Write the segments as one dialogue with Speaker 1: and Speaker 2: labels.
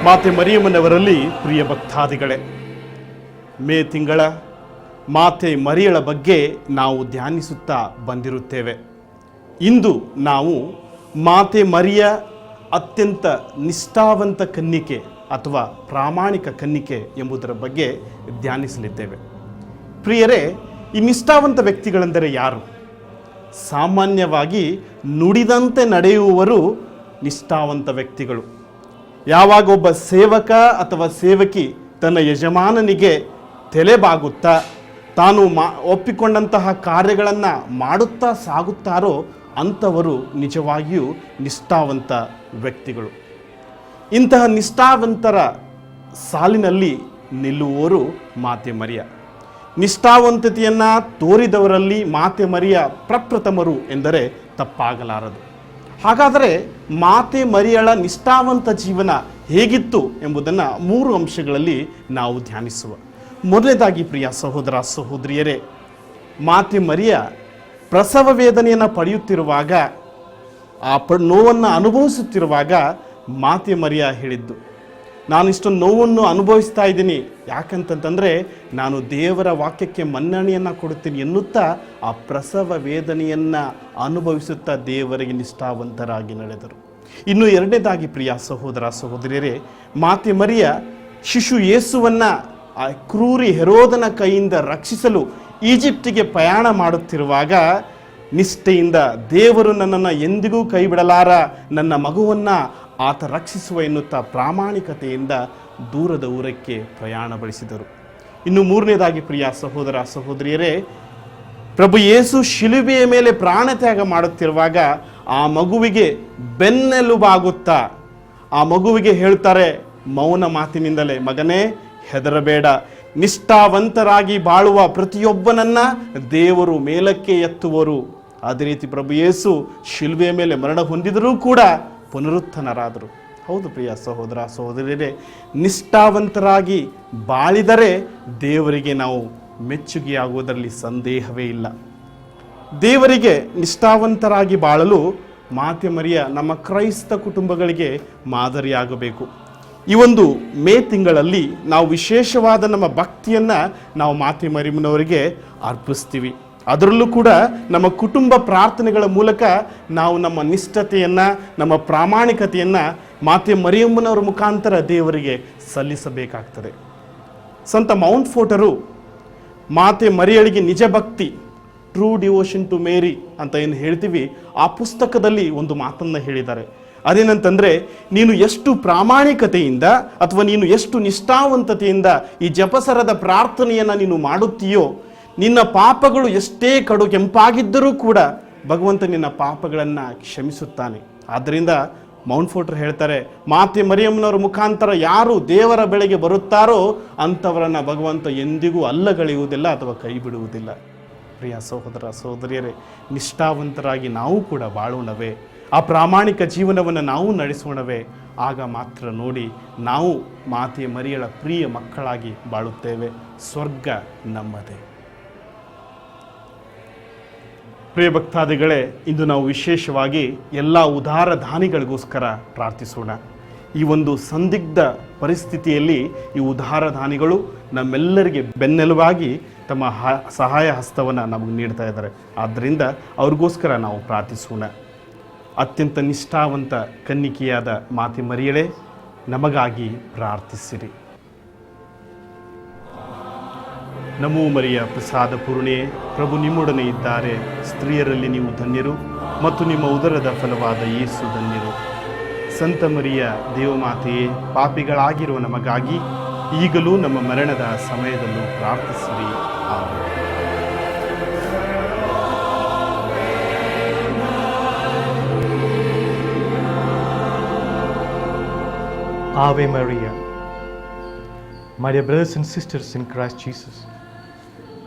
Speaker 1: ಮಾತೆ ಮರಿಯಮ್ಮನವರಲ್ಲಿ ಪ್ರಿಯ ಭಕ್ತಾದಿಗಳೇ, ಮೇ ತಿಂಗಳ ಮಾತೆ ಮರಿಯಳ ಬಗ್ಗೆ ನಾವು ಧ್ಯಾನಿಸುತ್ತಾ ಬಂದಿರುತ್ತೇವೆ. ಇಂದು ನಾವು ಮಾತೆ ಮರಿಯ ಅತ್ಯಂತ ನಿಷ್ಠಾವಂತ ಕನ್ನಿಕೆ ಅಥವಾ ಪ್ರಾಮಾಣಿಕ ಕನ್ನಿಕೆ ಎಂಬುದರ ಬಗ್ಗೆ ಧ್ಯಾನಿಸಲಿದ್ದೇವೆ. ಪ್ರಿಯರೇ, ಈ ನಿಷ್ಠಾವಂತ ವ್ಯಕ್ತಿಗಳೆಂದರೆ ಯಾರು? ಸಾಮಾನ್ಯವಾಗಿ ನುಡಿದಂತೆ ನಡೆಯುವವರು ನಿಷ್ಠಾವಂತ ವ್ಯಕ್ತಿಗಳು. ಯಾವಾಗ ಒಬ್ಬ ಸೇವಕ ಅಥವಾ ಸೇವಕಿ ತನ್ನ ಯಜಮಾನನಿಗೆ ತಲೆಬಾಗುತ್ತಾ ತಾನು ಒಪ್ಪಿಕೊಂಡಂತಹ ಕಾರ್ಯಗಳನ್ನು ಮಾಡುತ್ತಾ ಸಾಗುತ್ತಾರೋ ಅಂಥವರು ನಿಜವಾಗಿಯೂ ನಿಷ್ಠಾವಂತ ವ್ಯಕ್ತಿಗಳು. ಇಂತಹ ನಿಷ್ಠಾವಂತರ ಸಾಲಿನಲ್ಲಿ ನಿಲ್ಲುವವರು ಮಾತೆ ಮರಿಯ. ನಿಷ್ಠಾವಂತತೆಯನ್ನು ತೋರಿದವರಲ್ಲಿ ಮಾತೆ ಮರಿಯ ಪ್ರಪ್ರಥಮರು ಎಂದರೆ ತಪ್ಪಾಗಲಾರದು. ಹಾಗಾದರೆ ಮಾತೆ ಮರಿಯಳ ನಿಷ್ಠಾವಂತ ಜೀವನ ಹೇಗಿತ್ತು ಎಂಬುದನ್ನು 3 ಅಂಶಗಳಲ್ಲಿ ನಾವು ಧ್ಯಾನಿಸುವ. ಮೊದಲನೇದಾಗಿ ಪ್ರಿಯ ಸಹೋದರ ಸಹೋದರಿಯರೇ, ಮಾತೆ ಮರಿಯ ಪ್ರಸವ ವೇದನೆಯನ್ನು ಪಡೆಯುತ್ತಿರುವಾಗ, ಆ ನೋವನ್ನು ಅನುಭವಿಸುತ್ತಿರುವಾಗ ಮಾತೆ ಮರಿಯ ಹೇಳಿದ್ದು, ನಾನು ಇಷ್ಟೊಂದು ನೋವನ್ನು ಅನುಭವಿಸ್ತಾ ಇದ್ದೀನಿ, ಯಾಕಂತಂದರೆ ನಾನು ದೇವರ ವಾಕ್ಯಕ್ಕೆ ಮನ್ನಣೆಯನ್ನು ಕೊಡುತ್ತೀನಿ ಎನ್ನುತ್ತಾ ಆ ಪ್ರಸವ ವೇದನೆಯನ್ನು ಅನುಭವಿಸುತ್ತಾ ದೇವರಿಗೆ ನಿಷ್ಠಾವಂತರಾಗಿ ನಡೆದರು. ಇನ್ನು ಎರಡನೇದಾಗಿ ಪ್ರಿಯ ಸಹೋದರ ಸಹೋದರಿಯರೇ, ಮಾತೆ ಮರಿಯ ಶಿಶು ಯೇಸುವನ್ನು ಆ ಕ್ರೂರಿ ಹೆರೋದನ ಕೈಯಿಂದ ರಕ್ಷಿಸಲು ಈಜಿಪ್ಟಿಗೆ ಪ್ರಯಾಣ ಮಾಡುತ್ತಿರುವಾಗ ನಿಷ್ಠೆಯಿಂದ ದೇವರು ನನ್ನನ್ನು ಎಂದಿಗೂ ಕೈ ಬಿಡಲಾರ, ನನ್ನ ಮಗುವನ್ನು ಆತ ರಕ್ಷಿಸುವ ಎನ್ನುತ್ತಾ ಪ್ರಾಮಾಣಿಕತೆಯಿಂದ ದೂರದ ಊರಕ್ಕೆ ಪ್ರಯಾಣ ಬೆಳೆಸಿದರು. ಇನ್ನು ಮೂರನೇದಾಗಿ ಪ್ರಿಯ ಸಹೋದರ ಸಹೋದರಿಯರೇ, ಪ್ರಭು ಯೇಸು ಶಿಲುಬೆಯ ಮೇಲೆ ಪ್ರಾಣತ್ಯಾಗ ಮಾಡುತ್ತಿರುವಾಗ ಆ ಮಗುವಿಗೆ ಬೆನ್ನೆಲುಬಾಗುತ್ತಾ ಆ ಮಗುವಿಗೆ ಹೇಳ್ತಾರೆ ಮೌನ ಮಾತಿನಿಂದಲೇ, ಮಗನೇ ಹೆದರಬೇಡ, ನಿಷ್ಠಾವಂತರಾಗಿ ಬಾಳುವ ಪ್ರತಿಯೊಬ್ಬನನ್ನ ದೇವರು ಮೇಲಕ್ಕೆ ಎತ್ತುವರು. ಅದೇ ರೀತಿ ಪ್ರಭು ಯೇಸು ಶಿಲುಬೆಯ ಮೇಲೆ ಮರಣ ಹೊಂದಿದರೂ ಕೂಡ ಪುನರುತ್ಥನರಾದರು. ಹೌದು ಪ್ರಿಯ ಸಹೋದರ ಸಹೋದರಿಯರೇ, ನಿಷ್ಠಾವಂತರಾಗಿ ಬಾಳಿದರೆ ದೇವರಿಗೆ ನಾವು ಮೆಚ್ಚುಗೆಯಾಗುವುದರಲ್ಲಿ ಸಂದೇಹವೇ ಇಲ್ಲ. ದೇವರಿಗೆ ನಿಷ್ಠಾವಂತರಾಗಿ ಬಾಳಲು ಮಾತೆ ಮರಿಯ ನಮ್ಮ ಕ್ರೈಸ್ತ ಕುಟುಂಬಗಳಿಗೆ ಮಾದರಿಯಾಗಬೇಕು. ಈ ಒಂದು ಮೇ ತಿಂಗಳಲ್ಲಿ ನಾವು ವಿಶೇಷವಾದ ನಮ್ಮ ಭಕ್ತಿಯನ್ನು ನಾವು ಮಾತೆ ಮರಿಯಮ್ಮನವರಿಗೆ ಅರ್ಪಿಸ್ತೀವಿ. ಅದರಲ್ಲೂ ಕೂಡ ನಮ್ಮ ಕುಟುಂಬ ಪ್ರಾರ್ಥನೆಗಳ ಮೂಲಕ ನಾವು ನಮ್ಮ ನಿಷ್ಠತೆಯನ್ನು, ನಮ್ಮ ಪ್ರಾಮಾಣಿಕತೆಯನ್ನು ಮಾತೆ ಮರಿಯಮ್ಮನವರ ಮುಖಾಂತರ ದೇವರಿಗೆ ಸಲ್ಲಿಸಬೇಕಾಗ್ತದೆ. ಸಂತ ಮೌಂಟ್ ಫೋರ್ಟರು ಮಾತೆ ಮರಿಯಳಿಗೆ ನಿಜ ಭಕ್ತಿ, ಟ್ರೂ ಡಿವೋಷನ್ ಟು ಮೇರಿ ಅಂತ ಏನು ಹೇಳ್ತೀವಿ, ಆ ಪುಸ್ತಕದಲ್ಲಿ ಒಂದು ಮಾತನ್ನು ಹೇಳಿದ್ದಾರೆ. ಅದೇನಂತಂದರೆ, ನೀನು ಎಷ್ಟು ಪ್ರಾಮಾಣಿಕತೆಯಿಂದ ಅಥವಾ ನೀನು ಎಷ್ಟು ನಿಷ್ಠಾವಂತತೆಯಿಂದ ಈ ಜಪಸರದ ಪ್ರಾರ್ಥನೆಯನ್ನು ನೀನು ಮಾಡುತ್ತೀಯೋ, ನಿನ್ನ ಪಾಪಗಳು ಎಷ್ಟೇ ಕಡು ಕೆಂಪಾಗಿದ್ದರೂ ಕೂಡ ಭಗವಂತ ನಿನ್ನ ಪಾಪಗಳನ್ನು ಕ್ಷಮಿಸುತ್ತಾನೆ. ಆದ್ದರಿಂದ ಮೌಂಟ್ ಫೋರ್ಟರ್ ಹೇಳ್ತಾರೆ, ಮಾತೆ ಮರಿಯಮ್ಮನವರ ಮುಖಾಂತರ ಯಾರು ದೇವರ ಬೆಳೆಗೆ ಬರುತ್ತಾರೋ ಅಂಥವರನ್ನು ಭಗವಂತ ಎಂದಿಗೂ ಅಲ್ಲಗಳೆಯುವುದಿಲ್ಲ ಅಥವಾ ಕೈ ಬಿಡುವುದಿಲ್ಲ. ಪ್ರಿಯ ಸಹೋದರ ಸಹೋದರಿಯರೇ, ನಿಷ್ಠಾವಂತರಾಗಿ ನಾವು ಕೂಡ ಬಾಳೋಣವೇ, ಆ ಪ್ರಾಮಾಣಿಕ ಜೀವನವನ್ನು ನಾವು ನಡೆಸೋಣವೇ. ಆಗ ಮಾತ್ರ ನೋಡಿ ನಾವು ಮಾತೆ ಮರಿಯಳ ಪ್ರಿಯ ಮಕ್ಕಳಾಗಿ ಬಾಳುತ್ತೇವೆ, ಸ್ವರ್ಗ ನಮ್ಮದೇ. ಪ್ರಿಯ ಭಕ್ತಾದಿಗಳೇ, ಇಂದು ನಾವು ವಿಶೇಷವಾಗಿ ಎಲ್ಲ ಉದಾರ ದಾನಿಗಳಿಗೋಸ್ಕರ ಪ್ರಾರ್ಥಿಸೋಣ. ಈ ಒಂದು ಸಂದಿಗ್ಧ ಪರಿಸ್ಥಿತಿಯಲ್ಲಿ ಈ ಉದಾರ ದಾನಿಗಳು ನಮ್ಮೆಲ್ಲರಿಗೆ ಬೆನ್ನೆಲುಬಾಗಿ ತಮ್ಮ ಸಹಾಯ ಹಸ್ತವನ್ನು ನಮಗೆ ನೀಡ್ತಾ ಇದ್ದಾರೆ. ಆದ್ದರಿಂದ ಅವ್ರಿಗೋಸ್ಕರ ನಾವು ಪ್ರಾರ್ಥಿಸೋಣ. ಅತ್ಯಂತ ನಿಷ್ಠಾವಂತ ಕನ್ನಿಕೆಯಾದ ಮಾತೆ ಮರಿಯಳೇ, ನಮಗಾಗಿ ಪ್ರಾರ್ಥಿಸಿರಿ. ನಮೋ ಮರಿಯ ಪ್ರಸಾದ ಪೂರ್ಣೆಯೇ, ಪ್ರಭು ನಿಮ್ಮೊಡನೆ ಇದ್ದಾರೆ, ಸ್ತ್ರೀಯರಲ್ಲಿ ನೀವು ಧನ್ಯರು ಮತ್ತು ನಿಮ್ಮ ಉದರದ ಫಲವಾದ ಯೇಸು ಧನ್ಯರು. ಸಂತ ಮರಿಯ ದೇವಮಾತೆಯೇ, ಪಾಪಿಗಳಾಗಿರುವ ನಮಗಾಗಿ ಈಗಲೂ ನಮ್ಮ ಮರಣದ ಸಮಯದಲ್ಲೂ ಪ್ರಾರ್ಥಿಸಿರಿ. Amen.
Speaker 2: Ave Maria. My dear brothers and sisters in Christ Jesus,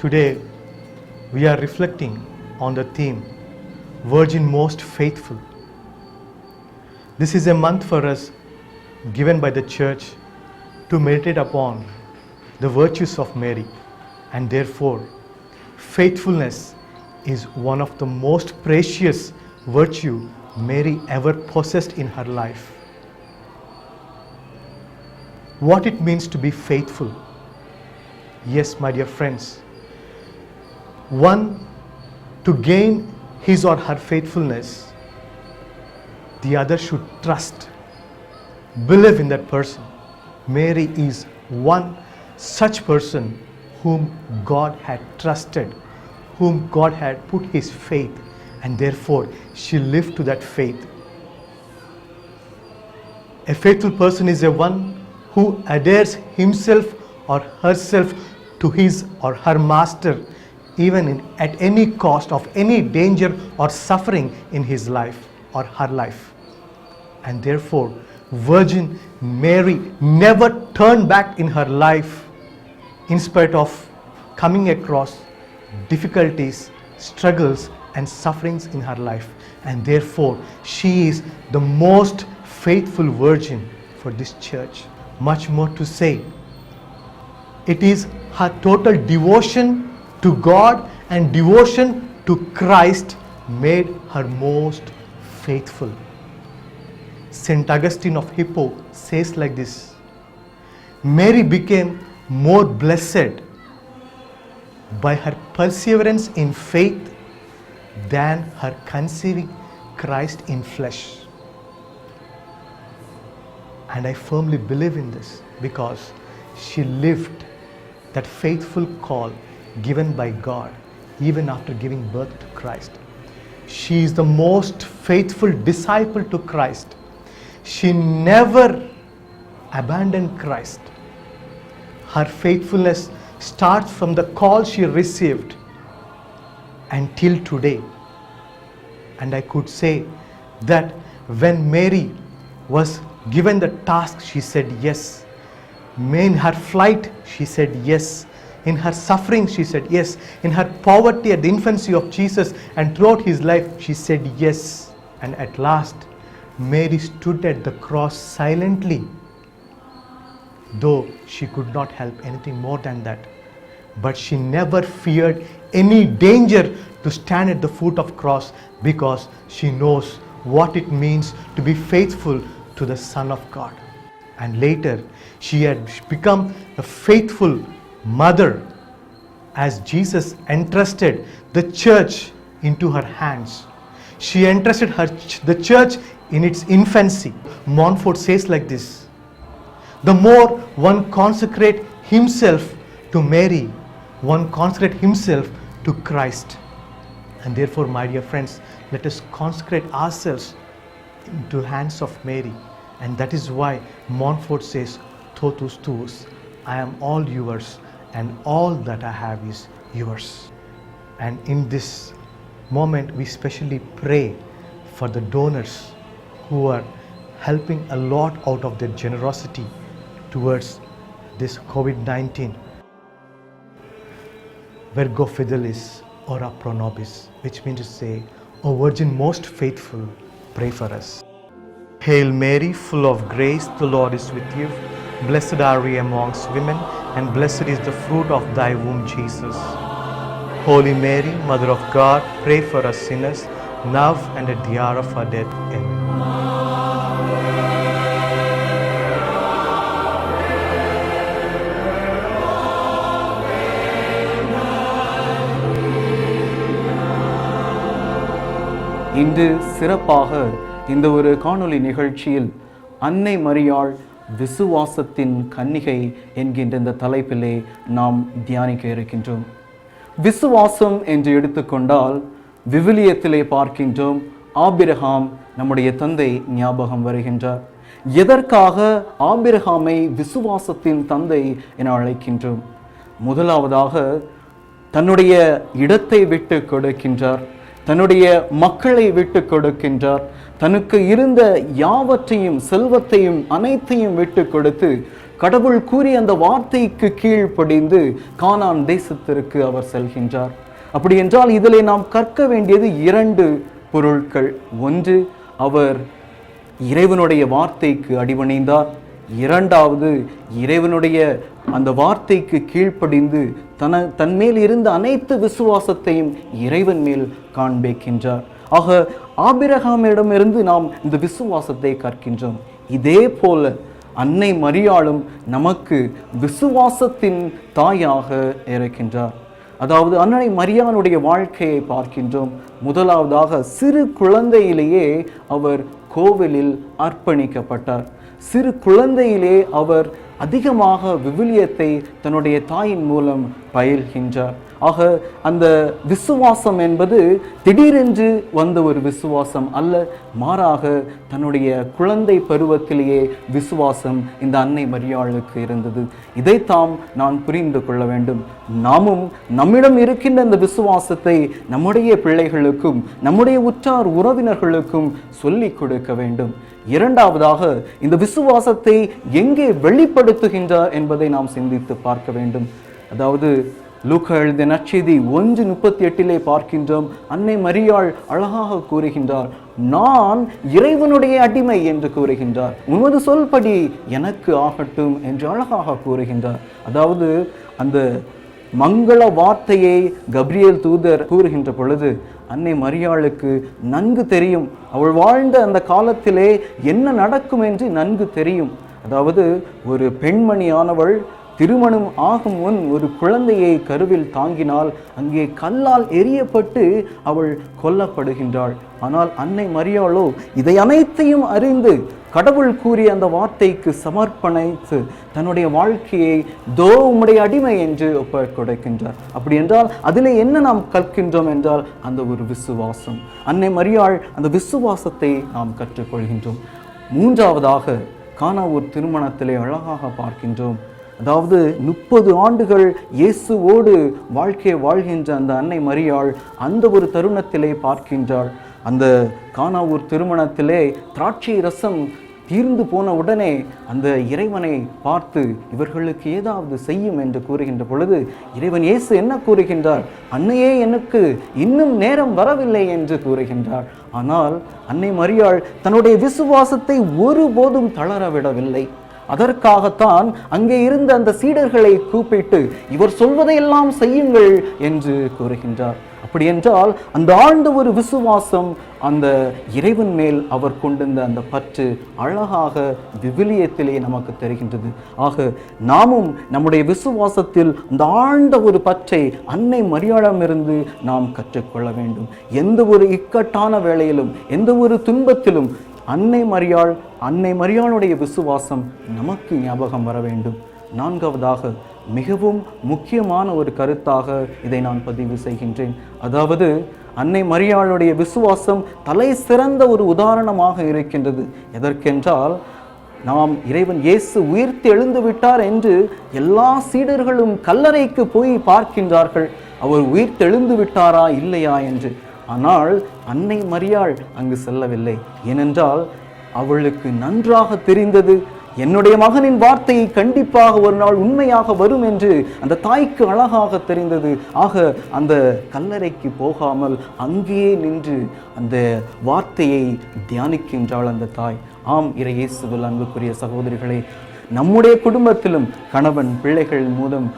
Speaker 2: today we are reflecting on the theme Virgin Most Faithful. This is a month for us given by the Church to meditate upon the virtues of Mary, and therefore faithfulness is one of the most precious virtue Mary ever possessed in her life. what it means to be faithful. Yes, my dear friends, one, to gain his or her faithfulness, the other should trust, believe in that person. Mary is one such person whom God had trusted, whom God had put his faith, and therefore she lived to that faith. A faithful person is a one who adheres himself or herself to his or her master, even at any cost of any danger or suffering in his life or her life. And therefore, Virgin Mary never turned back in her life in spite of coming across difficulties, struggles and sufferings in her life. And therefore, she is the most faithful virgin for this church. Much more to say. It is her total devotion to God and devotion to Christ made her most faithful. Saint Augustine of Hippo says like this: Mary became more blessed by her perseverance in faith than her conceiving Christ in flesh. And I firmly believe in this because she lived that faithful call given by God even after giving birth to Christ. She is the most faithful disciple to Christ. She never abandoned Christ. Her faithfulness starts from the call she received until today. And I could say that when Mary was given the task, she said yes. In her flight, she said yes. In her suffering, she said yes. In her poverty at the infancy of Jesus and throughout his life, she said yes. And at last, Mary stood at the cross silently, though she could not help anything more than that. But she never feared any danger to stand at the foot of cross because she knows what it means to be faithful to the Son of God. And later, she had become a faithful mother as Jesus entrusted the church into her hands. She entrusted the church in its infancy. Montfort says like this: the more one consecrates himself to Mary, one consecrates himself to Christ. And therefore, my dear friends, let us consecrate ourselves into the hands of Mary. And that is why Montfort says, totus tuus, I am all yours, and all that I have is yours. And in this moment, we specially pray for the donors who are helping a lot out of their generosity towards this COVID-19. Virgo fidelis, ora pro nobis, which means to say, O Virgin most faithful, pray for us. Hail Mary, full of grace, the Lord is with you. Blessed are you amongst women, and blessed is the fruit of thy womb, Jesus. Holy Mary, Mother of God, pray for us sinners, now and at the hour of our death. Amen.
Speaker 3: இன்று சிறப்பாக இந்த ஒரு காணொளி நிகழ்ச்சியில் அன்னை மரியாள் விசுவாசத்தின் கன்னிகை என்கின்ற இந்த தலைப்பிலே நாம் தியானிக்க இருக்கின்றோம். விசுவாசம் என்று எடுத்துக்கொண்டால் விவிலியத்திலே பார்க்கின்றோம், ஆபிரகாம் நம்முடைய தந்தை ஞாபகம் வருகின்றார். எதற்காக ஆபிரகாமை விசுவாசத்தின் தந்தை என அழைக்கின்றோம்? முதலாவதாக தன்னுடைய இடத்தை விட்டு கொடுக்கின்றார், தன்னுடைய மக்களை விட்டு கொடுக்கின்றார், தனக்கு இருந்த யாவற்றையும் செல்வத்தையும் அனைத்தையும் விட்டு கொடுத்து கடவுள் கூறிய அந்த வார்த்தைக்கு கீழ்ப்படிந்து கானான் தேசத்திற்கு அவர் செல்கின்றார். அப்படி என்றால் இதிலே நாம் கற்க வேண்டியது இரண்டு பொருட்கள். ஒன்று, அவர் இறைவனுடைய வார்த்தைக்கு அடிபணிந்தார். இரண்டாவது, இறைவனுடைய அந்த வார்த்தைக்கு கீழ்ப்படிந்து தன்மேல் இருந்த அனைத்து விசுவாசத்தையும் இறைவன் மேல் காண்பிக்கின்றார். ஆக ஆபிரகாமிடமிருந்து நாம் இந்த விசுவாசத்தை கற்கின்றோம். இதே போல அன்னை மரியாளும் நமக்கு விசுவாசத்தின் தாயாக இருக்கின்றார். அதாவது அன்னை மரியாளுடைய வாழ்க்கையை பார்க்கின்றோம். முதலாவதாக சிறு குழந்தையிலேயே அவர் கோவிலில் அர்ப்பணிக்கப்பட்டார். சிறு குழந்தையிலே அவர் அதிகமாக விவிலியத்தை தன்னுடைய தாயின் மூலம் பயில்கின்றார். ஆக அந்த விசுவாசம் என்பது திடீரென்று வந்த ஒரு விசுவாசம் அல்ல, மாறாக தன்னுடைய குழந்தை பருவத்திலேயே விசுவாசம் இந்த அன்னை மரியாளுக்கு இருந்தது. இதைத்தாம் நான் புரிந்து கொள்ள வேண்டும். நாமும் நம்மிடம் இருக்கின்ற இந்த விசுவாசத்தை நம்முடைய பிள்ளைகளுக்கும் நம்முடைய உற்றார் உறவினர்களுக்கும் சொல்லிக் கொடுக்க வேண்டும். இரண்டாவதாக இந்த விசுவாசத்தை எங்கே வெளிப்படுத்துகின்றார் என்பதை நாம் சிந்தித்து பார்க்க வேண்டும். அதாவது லூக்கா எழுதிய நற்செய்தி 1:38 பார்க்கின்றோம். அன்னை மரியாள் அழகாக கூறுகின்றார், நான் இறைவனுடைய அடிமை என்று கூறுகின்றார். உமது சொல்படி எனக்கு ஆகட்டும் என்று அழகாக கூறுகின்றார். அதாவது அந்த மங்கள வார்த்தையை கப்ரியேல் தூதர் கூறுகின்ற பொழுது அன்னை மரியாளுக்கு நன்கு தெரியும், அவள் வாழ்ந்த அந்த காலத்திலே என்ன நடக்கும் என்று நன்கு தெரியும். அதாவது ஒரு பெண்மணியானவள் திருமணம் ஆகும் முன் ஒரு குழந்தையை கருவில் தாங்கினால் அங்கே கல்லால் எரியப்பட்டு அவள் கொல்லப்படுகின்றாள். ஆனால் அன்னை மரியாளோ இதை அனைத்தையும் அறிந்து கடவுள் கூறிய அந்த வார்த்தைக்கு சமர்ப்பணித்து தன்னுடைய வாழ்க்கையை உம்முடைய அடிமை என்று ஒப்புக் கொடுக்கின்றார். அப்படி என்றால் அதில் என்ன நாம் கற்கின்றோம் என்றால் அந்த ஒரு விசுவாசம். அன்னை மரியாள் அந்த விசுவாசத்தை நாம் கற்றுக்கொள்கின்றோம். மூன்றாவதாக கானாவூர் திருமணத்திலே அழகாக பார்க்கின்றோம். அதாவது 30 ஆண்டுகள் இயேசுவோடு வாழ்க்கையை வாழ்கின்ற அந்த அன்னை மரியாள் அந்த ஒரு தருணத்திலே பார்க்கின்றாள். அந்த கானாவூர் திருமணத்திலே திராட்சை ரசம் தீர்ந்து போன உடனே அந்த இறைவனை பார்த்து இவர்களுக்கு ஏதாவது செய்யும் என்று கூறுகின்ற பொழுது இறைவன் இயேசு என்ன கூறுகின்றார்? அன்னையே, எனக்கு இன்னும் நேரம் வரவில்லை என்று கூறுகின்றார். ஆனால் அன்னை மரியாள் தன்னுடைய விசுவாசத்தை ஒருபோதும் தளரவிடவில்லை. அதற்காகத்தான் அங்கே இருந்த அந்த சீடர்களை கூப்பிட்டு இவர் சொல்வதையெல்லாம் செய்யுங்கள் என்று கூறுகின்றார். அப்படி என்றால் அந்த ஆழ்ந்த ஒரு விசுவாசம், அந்த இறைவன் மேல் அவர் கொண்டிருந்த அந்த பற்று அழகாக விவிலியத்திலே நமக்கு தெரிகின்றது. ஆக நாமும் நம்முடைய விசுவாசத்தில் அந்த ஆழ்ந்த ஒரு பற்றை அன்னை மரியாளிடமிருந்து நாம் கற்றுக்கொள்ள வேண்டும். எந்த ஒரு இக்கட்டான வேளையிலும் எந்த ஒரு துன்பத்திலும் அன்னை மரியாளுடைய விசுவாசம் நமக்கு ஞாபகம் வர வேண்டும். நான்காவதாக மிகவும் முக்கியமான ஒரு கருத்தாக இதை நான் பதிவு செய்கின்றேன். அதாவது அன்னை மரியாளுடைய விசுவாசம் தலை சிறந்த ஒரு உதாரணமாக இருக்கின்றது. எதற்கென்றால் நாம் இறைவன் இயேசு உயிர்த்து எழுந்து விட்டார் என்று எல்லா சீடர்களும் கல்லறைக்கு போய் பார்க்கின்றார்கள், அவர் உயிர்த்து எழுந்து விட்டாரா இல்லையா என்று. ஆனால் அன்னை மரியாள் அங்கு செல்லவில்லை. ஏனென்றால் அவளுக்கு நன்றாக தெரிந்தது, என்னுடைய மகனின் வார்த்தையை கண்டிப்பாக ஒரு நாள் உண்மையாக வரும் என்று அந்த தாய்க்கு அழகாக தெரிந்தது. ஆக அந்த கல்லறைக்கு போகாமல் அங்கேயே நின்று அந்த வார்த்தையை தியானிக்கின்றாள் அந்த தாய். ஆம், இறை இயேசுவில் அன்புக்குரிய சகோதரிகளே, நம்முடைய குடும்பத்திலும் கணவன் பிள்ளைகள் மூலம்,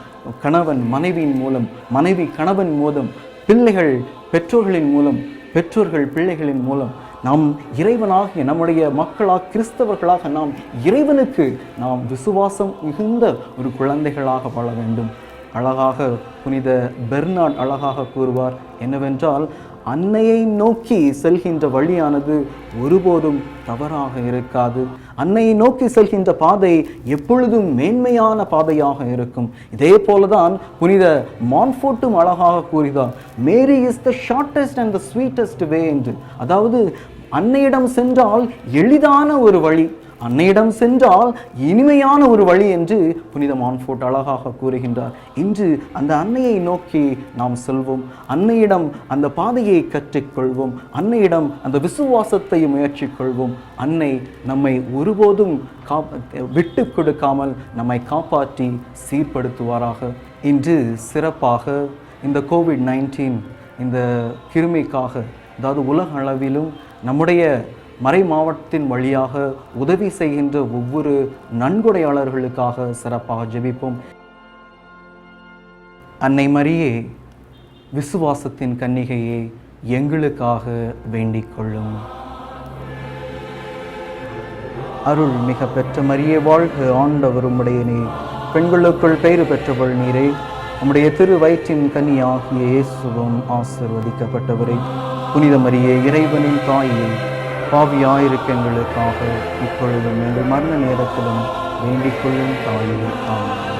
Speaker 3: கணவன் மனைவியின் மூலம், மனைவி கணவன் மூலம், பிள்ளைகள் பெற்றோர்களின் மூலம், பெற்றோர்கள் பிள்ளைகளின் மூலம் நாம் இறைவனாகிய நம்முடைய மக்களாக கிறிஸ்தவர்களாக நாம் இறைவனுக்கு நாம் விசுவாசம் மிகுந்த ஒரு குழந்தைகளாக வாழ வேண்டும். அழகாக புனித பெர்னார்ட் அழகாக கூறுவார் என்னவென்றால், அன்னையை நோக்கி செல்கின்ற வழியானது ஒருபோதும் தவறாக இருக்காது. அன்னையை நோக்கி செல்கின்ற பாதை எப்பொழுதும் மேன்மையான பாதையாக இருக்கும். இதே போலதான் புனித மான்ஃபோர்ட்டும் அழகாக கூறுகிறார், Mary is the shortest and the sweetest way என்று. அதாவது அன்னையிடம் சென்றால் எளிதான ஒரு வழி, அன்னையிடம் சென்றால் இனிமையான ஒரு வழி என்று புனித மான்ஃபோர்ட் அழகாக கூறுகின்றார். இன்று அந்த அன்னையை நோக்கி நாம் செல்வோம், அன்னையிடம் அந்த பாதையை கற்றுக்கொள்வோம், அன்னையிடம் அந்த விசுவாசத்தை முயற்சிக்கொள்வோம். அன்னை நம்மை ஒருபோதும் விட்டு கொடுக்காமல் நம்மை காப்பாற்றி சீர்படுத்துவாராக. இன்று சிறப்பாக இந்த கோவிட்-19 இந்த கிருமிக்காக, அதாவது உலக அளவிலும் நம்முடைய மறை மாவட்டத்தின் வழியாக உதவி செய்கின்ற ஒவ்வொரு நன்கொடையாளர்களுக்காக சிறப்பாக ஜெபிப்போம். அன்னை மரியே, விசுவாசத்தின் கன்னிகையே, எங்களுக்காக வேண்டிக் கொள்ளும். அருள் மிக பெற்ற மரியே வாழ்க, ஆண்டவர் உம்முடையனே. பெண்களுக்குள் பேறு பெற்றவள் நீரே. உம்முடைய திரு வயிற்றின் கனியாகிய இயேசுவும் ஆசீர்வதிக்கப்பட்டவரே. புனித மரியே, இறைவனின் தாயே, பாவியாயிருக்க எங்களுக்காக இப்பொழுதும் எங்கள் மரண நேரத்திலும் வேண்டிக் கொள்ளும் தாயே. ஆமென்.